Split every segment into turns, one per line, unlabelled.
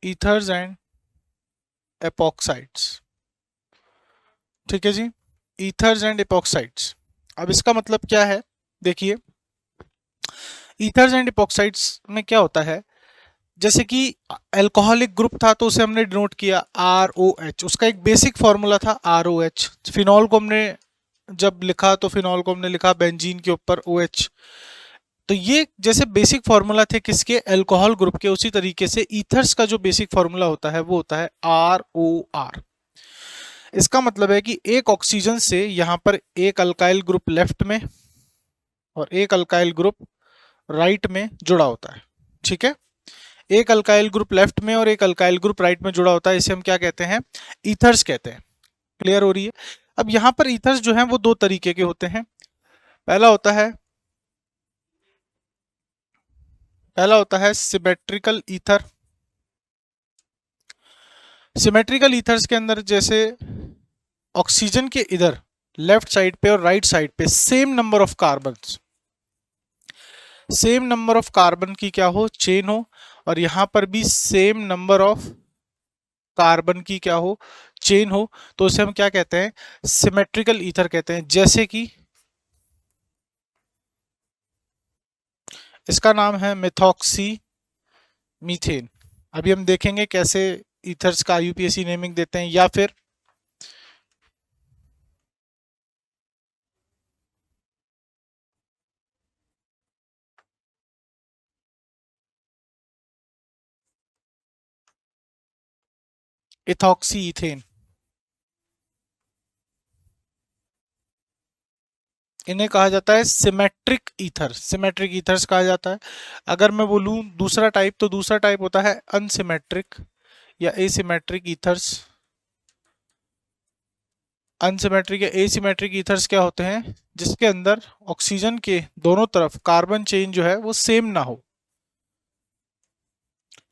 Ethers and एपॉक्साइड्स। ठीक है जी, ethers and एपॉक्साइड्स। अब इसका मतलब क्या है, देखिए ईथर्स एंड एपॉक्साइड्स में क्या होता है, जैसे कि अल्कोहलिक ग्रुप था तो उसे हमने डिनोट किया ROH, उसका एक बेसिक फॉर्मूला था ROH। फिनॉल को हमने जब लिखा तो फिनॉल को हमने लिखा बेंजीन के ऊपर OH। तो ये जैसे बेसिक फॉर्मूला थे किसके, अल्कोहल ग्रुप के, उसी तरीके से ईथर्स का जो बेसिक फॉर्मूला होता है वो होता है ROR। इसका मतलब है कि एक ऑक्सीजन से यहां पर एक अल्काइल ग्रुप लेफ्ट में और एक अल्काइल ग्रुप राइट में जुड़ा होता है। ठीक है, एक अल्काइल ग्रुप लेफ्ट में और एक अल्काइल ग्रुप राइट में जुड़ा होता है, इसे हम क्या कहते हैं, ईथर्स कहते हैं। क्लियर हो रही है। अब यहां पर ईथर्स जो हैं वो दो तरीके के होते हैं। पहला होता है सिमेट्रिकल ईथर। सिमेट्रिकल ईथर्स के अंदर जैसे ऑक्सीजन के इधर लेफ्ट साइड पे और राइट साइड पे सेम नंबर ऑफ कार्बन की क्या हो, चेन हो, और यहां पर भी सेम नंबर ऑफ कार्बन की क्या हो, चेन हो, तो उसे हम क्या कहते हैं, सिमेट्रिकल ईथर कहते हैं। जैसे कि इसका नाम है मिथॉक्सी मीथेन। अभी हम देखेंगे कैसे ईथर्स का यूपीएससी नेमिंग देते हैं। या फिर इथॉक्सी ईथेन, इन्हें कहा जाता है सिमेट्रिक ईथर, सिमेट्रिक ईथर्स कहा जाता है। अगर मैं बोलूं दूसरा टाइप, तो दूसरा टाइप होता है अनसिमेट्रिक या एसिमेट्रिक ईथर्स। अनसिमेट्रिक या एसिमेट्रिक ईथर्स क्या होते हैं, जिसके अंदर ऑक्सीजन के दोनों तरफ कार्बन चेन जो है वो सेम ना हो।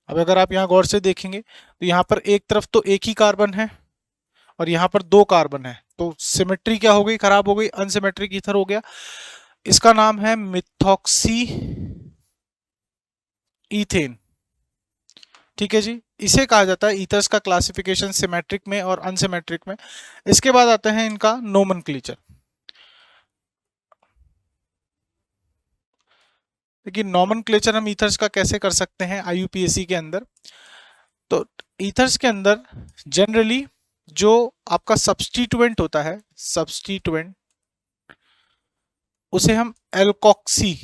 अब अगर आप यहाँ गौर से देखेंगे तो यहाँ पर एक तरफ तो एक ही कार्बन है और यहाँ पर दो कार्बन है, तो सिमेट्री क्या हो गई, खराब हो गई, अनसिमेट्रिक ईथर हो गया। इसका नाम है मिथॉक्सी ईथेन। ठीक है जी, इसे कहा जाता है ईथर्स का क्लासिफिकेशन सिमेट्रिक में और अनसिमेट्रिक में। इसके बाद आते हैं इनका नोमेनक्लेचर। लेकिन नोमेनक्लेचर हम ईथर्स का कैसे कर सकते हैं आईयूपीएसी के अंदर, तो ईथर्स के अंदर जनरली जो आपका सब्स्टिट्यूएंट होता है, सब्स्टिट्यूएंट, उसे हम एल्कोक्सी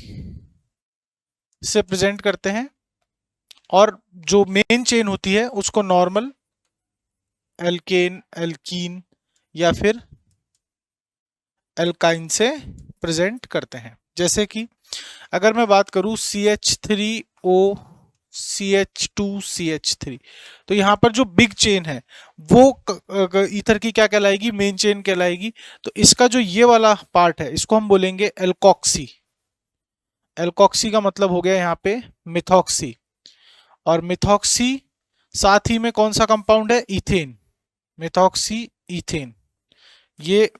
से प्रेजेंट करते हैं, और जो मेन चेन होती है उसको नॉर्मल एल्केन, एल्कीन या फिर एल्काइन से प्रेजेंट करते हैं। जैसे कि अगर मैं बात करूं CH3O CH2CH3, तो यहाँ पर जो बिग चेन है वो ईथर की क्या कहलाएगी, मेन चेन कहलाएगी। तो इसका जो ये वाला पार्ट है इसको हम बोलेंगे एल्कोक्सी। एल्कोक्सी का मतलब हो गया यहाँ पे मिथॉक्सी, और मिथॉक्सी साथ ही में कौन सा कंपाउंड है, इथेन, मिथॉक्सी इथेन। ये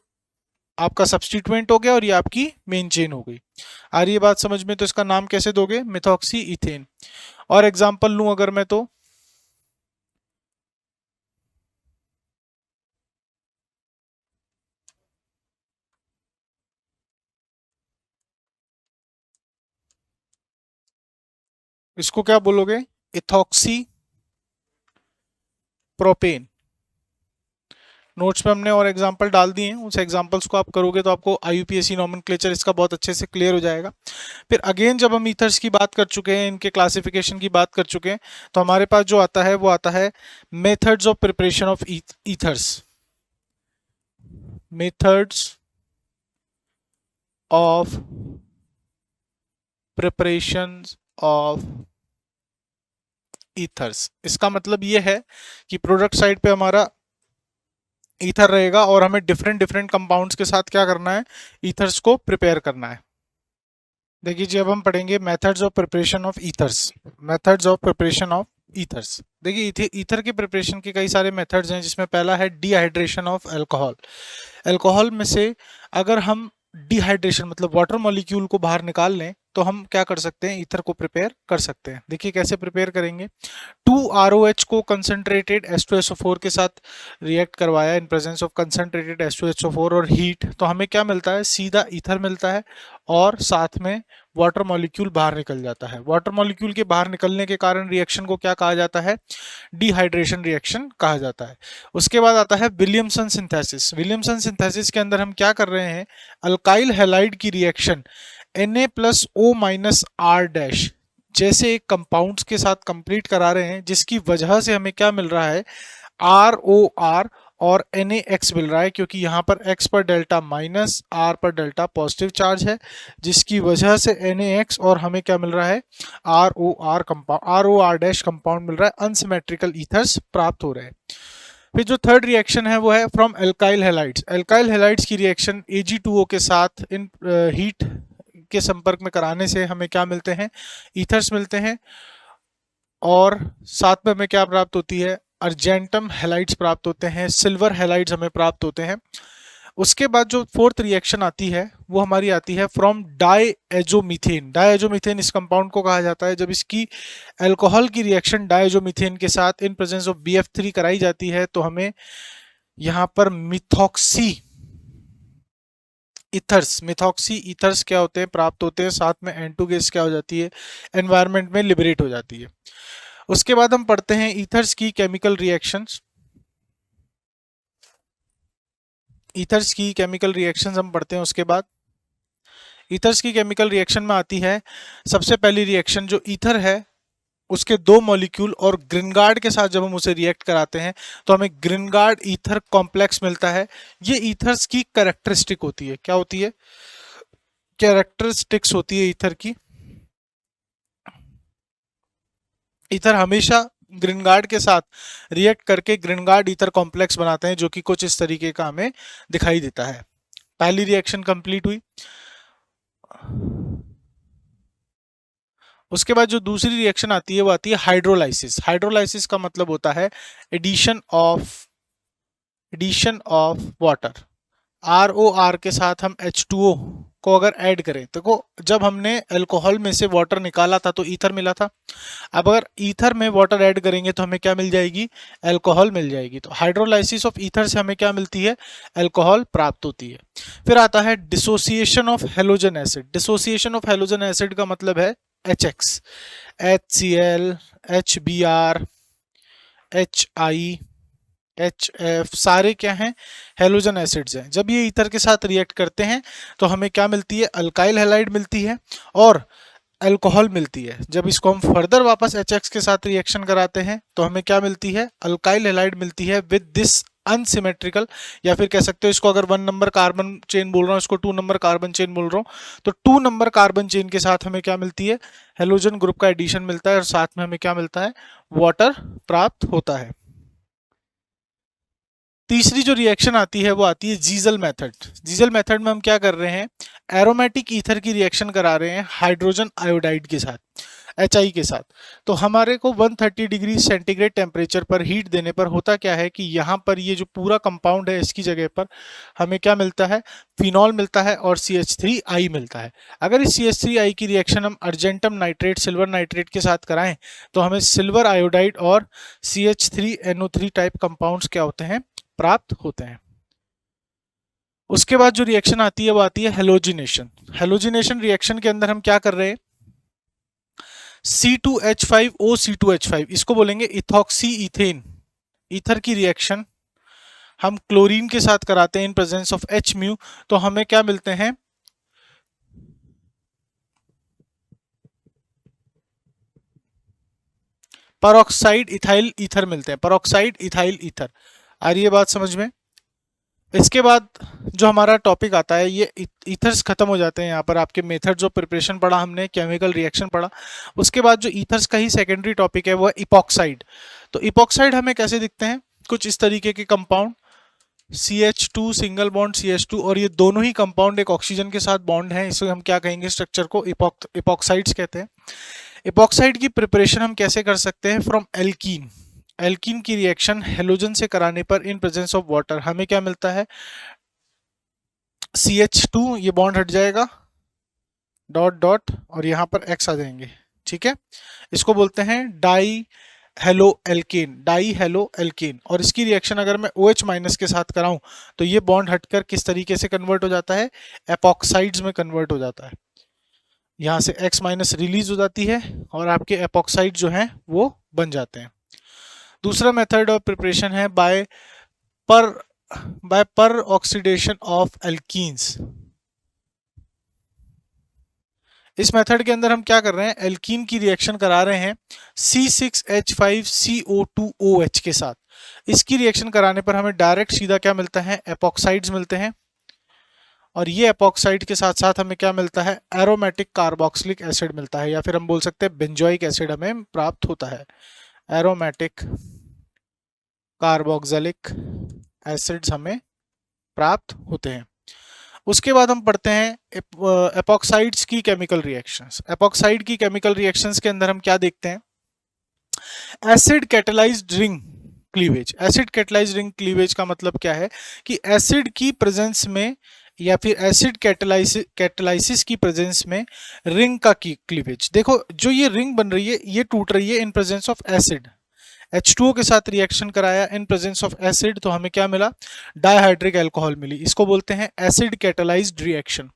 आपका सब्स्टिट्यूएंट हो गया और ये आपकी मेन चेन हो गई। आ रही है बात समझ में, तो इसका नाम कैसे दोगे, मिथॉक्सी इथेन। और एग्जांपल लूं अगर मैं, तो इसको क्या बोलोगे, इथॉक्सी प्रोपेन। नोट्स में हमने और एग्जांपल डाल दिए हैं, उस एग्जांपल्स को आप करोगे तो आपको आईयूपीएसी नोमेनक्लेचर इसका बहुत अच्छे से क्लियर हो जाएगा। फिर अगेन जब हम ईथर्स की बात कर चुके हैं, इनके क्लासिफिकेशन की बात कर चुके हैं, तो हमारे पास जो आता है वो आता है methods of preparation of ethers. Methods of preparation of ethers, इसका मतलब ये है कि प्रोडक्ट साइड पे हमारा ईथर रहेगा और हमें डिफरेंट डिफरेंट कंपाउंड्स के साथ क्या करना है, ईथर्स को प्रिपेयर करना है। देखिए जी, अब हम पढ़ेंगे methods of preparation of ethers. Methods of preparation of ethers, देखिए ईथर के प्रिपरेशन के कई सारे मेथड्स हैं, जिसमें पहला है डिहाइड्रेशन ऑफ अल्कोहल। अल्कोहल में से अगर हम डिहाइड्रेशन मतलब वाटर मॉलिक्यूल को बाहर निकाल लें तो हम क्या कर सकते हैं, ईथर को प्रिपेयर कर सकते हैं। देखिए कैसे प्रिपेयर करेंगे। 2ROH को कंसंट्रेटेड H2SO4 के साथ रिएक्ट करवाया in presence of concentrated H2SO4 और हीट, तो हमें क्या मिलता है, सीधा ईथर मिलता है और साथ में वाटर मॉलिक्यूल बाहर निकल जाता है। वाटर मॉलिक्यूल के बाहर निकलने के कारण रिएक्शन को क्या कहा जाता है, डिहाइड्रेशन रिएक्शन कहा जाता है। उसके बाद आता है विलियमसन सिंथेसिस। विलियमसन सिंथेसिस के अंदर हम क्या कर रहे हैं, अल्काइल हैलाइड की रिएक्शन Na+O-R- जैसे एक कंपाउंड्स के साथ कंप्लीट करा रहे हैं, जिसकी वजह से हमें क्या मिल रहा है, ROR और NaX मिल रहा है, क्योंकि यहाँ पर X पर डेल्टा माइनस, R पर डेल्टा पॉजिटिव चार्ज है, जिसकी वजह से NaX और हमें क्या मिल रहा है, ROR कंपाउंड मिल रहा है। अनसिमेट्रिकल ईथर्स प्राप्त हो रहे हैं। फिर जो थर्ड रिएक्शन है वो है from alkyl halides. Alkyl halides की रिएक्शन Ag2O के साथ इन हीट के संपर्क में कराने से हमें क्या मिलते हैं, ईथर्स मिलते हैं। और साथ में हमें क्या प्राप्त होती है, अर्जेंटम हैलाइड्स प्राप्त होते हैं, सिल्वर हैलाइड्स हमें प्राप्त होते हैं। उसके बाद जो फोर्थ रिएक्शन आती है वो हमारी आती है फ्रॉम डायएजोमीथेन। डायएजोमीथेन इस कंपाउंड को कहा जाता है। जब इसकी अल्कोहल की रिएक्शन डायएजोमीथेन के साथ इन प्रेजेंस ऑफ BF3 कराई जाती है, तो हमें यहाँ पर मिथॉक्सी ईथर्स क्या होते हैं, प्राप्त होते हैं। साथ में N2 गैस क्या हो जाती है, एनवायरनमेंट में लिबरेट हो जाती है। उसके बाद हम पढ़ते हैं ईथर्स की केमिकल रिएक्शंस। ईथर्स की केमिकल रिएक्शंस हम पढ़ते हैं। उसके बाद ईथर्स की केमिकल रिएक्शन में आती है सबसे पहली रिएक्शन, जो ईथर है उसके दो मॉलिक्यूल और ग्रिनगार्ड के साथ जब हम उसे रिएक्ट कराते हैं तो हमें ग्रिनगार्ड ईथर कॉम्प्लेक्स मिलता है। ये ईथर्स की कैरेक्टरिस्टिक होती है। क्या होती है, कैरेक्टरिस्टिक्स होती है ईथर की। ईथर हमेशा ग्रिनगार्ड के साथ रिएक्ट करके ग्रिनगार्ड ईथर कॉम्प्लेक्स बनाते हैं, जो कि कुछ इस तरीके का हमें दिखाई देता है। पहली रिएक्शन कंप्लीट हुई। उसके बाद जो दूसरी रिएक्शन आती है वो आती है हाइड्रोलाइसिस। हाइड्रोलाइसिस का मतलब होता है एडिशन ऑफ वाटर। ROR के साथ हम H2O को अगर ऐड करें, देखो जब हमने अल्कोहल में से वाटर निकाला था तो ईथर मिला था। अब अगर ईथर में वाटर ऐड करेंगे तो हमें क्या मिल जाएगी, अल्कोहल मिल जाएगी। तो हाइड्रोलाइसिस ऑफ ईथर से हमें क्या मिलती है, अल्कोहल प्राप्त होती है। फिर आता है dissociation of halogen acid. Dissociation of halogen acid का मतलब है HX, HCl, HBr, HI, HF, सारे क्या हैं, हेलोजन एसिड्स हैं। जब ये ईथर के साथ रिएक्ट करते हैं तो हमें क्या मिलती है, अल्काइल हैलाइड मिलती है और अल्कोहल मिलती है। जब इसको हम फर्दर वापस HX के साथ रिएक्शन कराते हैं तो हमें क्या मिलती है, अल्काइल हैलाइड मिलती है विद दिस अनसिमेट्रिकल, या फिर कह सकते हो इसको, अगर 1 नंबर कार्बन चेन बोल रहा हूँ, इसको 2 नंबर कार्बन चेन बोल रहा हूँ, तो 2 नंबर कार्बन चेन के साथ हमें क्या मिलती है, हेलोजन ग्रुप का एडिशन मिलता है और साथ में हमें क्या मिलता है, वाटर प्राप्त होता है। तीसरी जो रिएक्शन आती है वो आती है जीजल मेथड। जीजल मेथड में हम क्या कर रहे हैं, एरोमेटिक ईथर की रिएक्शन करा रहे हैं हाइड्रोजन आयोडाइड के साथ, HI के साथ। तो हमारे को 130 डिग्री सेंटीग्रेड टेम्परेचर पर हीट देने पर होता क्या है कि यहाँ पर ये जो पूरा कंपाउंड है इसकी जगह पर हमें क्या मिलता है, फिनॉल मिलता है और CH3I मिलता है। अगर इस CH3I की रिएक्शन हम अर्जेंटम नाइट्रेट, सिल्वर नाइट्रेट के साथ कराएं तो हमें सिल्वर आयोडाइड और CH3NO3 टाइप कंपाउंड्स क्या होते हैं, प्राप्त होते हैं। उसके बाद जो रिएक्शन आती है वो आती है हेलोजिनेशन। हेलोजिनेशन रिएक्शन के अंदर हम क्या कर रहे हैं, C2H5O C2H5, इसको बोलेंगे इथॉक्सी इथेन। ईथर की रिएक्शन हम क्लोरीन के साथ कराते हैं in presence of H mu, तो हमें क्या मिलते हैं, परऑक्साइड इथाइल ईथर मिलते हैं, परऑक्साइड इथाइल ईथर। आ रही है बात समझ में। इसके बाद जो हमारा टॉपिक आता है, ये ईथर्स खत्म हो जाते हैं। यहाँ पर आपके मेथड्स ऑफ प्रिपरेशन पढ़ा हमने, केमिकल रिएक्शन पढ़ा। उसके बाद जो ईथर्स का ही सेकेंडरी टॉपिक है वो है इपॉक्साइड। तो इपॉक्साइड हमें कैसे दिखते हैं, कुछ इस तरीके के compound, CH2 single bond CH2, और ये दोनों ही कंपाउंड एक ऑक्सीजन के साथ बॉन्ड है, इसे हम क्या कहेंगे, स्ट्रक्चर को इपॉक्साइड्स कहते हैं। इपॉक्साइड की प्रिपरेशन हम कैसे कर सकते हैं, फ्रॉम एल्कीन। एल्कीन की रिएक्शन हेलोजन से कराने पर इन प्रेजेंस ऑफ वाटर हमें क्या मिलता है, CH2, ये बॉन्ड हट जाएगा, डॉट डॉट और यहाँ पर x आ जाएंगे, ठीक है। इसको बोलते हैं die halo alkane, die halo alkane. और इसकी रिएक्शन अगर मैं OH माइनस के साथ कराऊं तो ये बॉन्ड हटकर किस तरीके से कन्वर्ट हो जाता है, एपॉक्साइड्स में कन्वर्ट हो जाता है। यहाँ से X माइनस रिलीज हो जाती है और आपके एपॉक्साइड जो हैं वो बन जाते हैं। दूसरा मेथड ऑफ प्रिपरेशन है बाय पर ऑक्सीडेशन ऑफ एल्कीन्स। इस मेथड के अंदर हम क्या कर रहे हैं, एल्कीन की रिएक्शन करा रहे हैं C6H5CO2OH के साथ। इसकी रिएक्शन कराने पर हमें डायरेक्ट सीधा क्या मिलता है, एपॉक्साइड्स मिलते हैं। और ये एपॉक्साइड के साथ साथ हमें क्या मिलता है, एरोमेटिक कार्बोक्सिलिक एसिड मिलता है, या फिर हम बोल सकते हैं बेंजोइक एसिड हमें प्राप्त होता है। एरोमेटिक कार्बोक्सिलिक एसिड्स हमें प्राप्त होते हैं। उसके बाद हम पढ़ते हैं एपॉक्साइड्स की केमिकल रिएक्शंस। एपॉक्साइड की केमिकल रिएक्शंस के अंदर हम क्या देखते हैं, acid catalysed ring cleavage. Acid catalysed ring cleavage का मतलब क्या है कि एसिड की प्रेजेंस में या फिर एसिड कैटेलाइसिस की प्रेजेंस में रिंग का क्लीवेज। देखो जो ये रिंग बन रही है ये टूट रही है in presence of acid. H2O के साथ रिएक्शन कराया इन प्रेजेंस ऑफ एसिड तो हमें क्या मिला, डायहाइड्रिक अल्कोहल मिली। इसको बोलते हैं एसिड कैटेलाइज्ड रिएक्शन,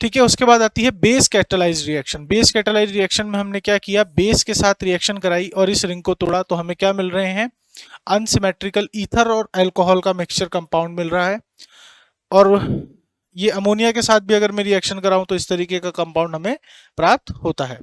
ठीक है। उसके बाद आती है base catalysed reaction. Base catalysed reaction में हमने क्या किया, बेस के साथ रिएक्शन कराई और इस रिंग को तोड़ा तो हमें क्या मिल रहे हैं, अनसिमेट्रिकल ईथर और अल्कोहल का मिक्सचर कंपाउंड मिल रहा है। और ये अमोनिया के साथ भी अगर मैं रिएक्शन कराऊं तो इस तरीके का कंपाउंड हमें प्राप्त होता है।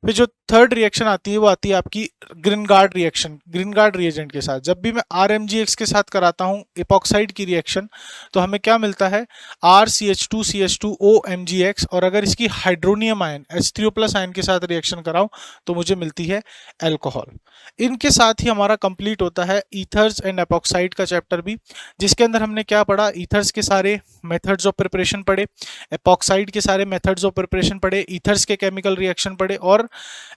फिर जो थर्ड रिएक्शन आती है वो आती है आपकी ग्रीनगार्ड रिएक्शन, ग्रीनगार्ड रिएजेंट के साथ। जब भी मैं RMgX के साथ कराता हूँ एपॉक्साइड की रिएक्शन तो हमें क्या मिलता है, RCH2CH2OMgX। और अगर इसकी हाइड्रोनियम आयन H3O+ आयन के साथ रिएक्शन कराऊं तो मुझे मिलती है अल्कोहल। इनके साथ ही हमारा कंप्लीट होता है ईथर्स एंड एपॉक्साइड का चैप्टर भी, जिसके अंदर हमने क्या पढ़ा, ईथर्स के सारे मेथड्स ऑफ प्रिपरेशन पढ़े, एपॉक्साइड के सारे मेथड्स ऑफ प्रिपरेशन पढ़े, ईथर्स के केमिकल रिएक्शन पढ़े और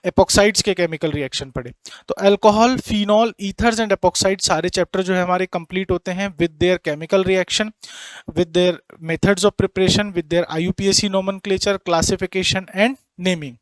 एपॉक्साइड्स के केमिकल रिएक्शन पढ़े। तो alcohol, phenol, ethers and epoxide सारे चैप्टर जो है हमारे कंप्लीट होते हैं with their chemical reaction, with their methods of preparation, with their IUPAC nomenclature, classification and naming.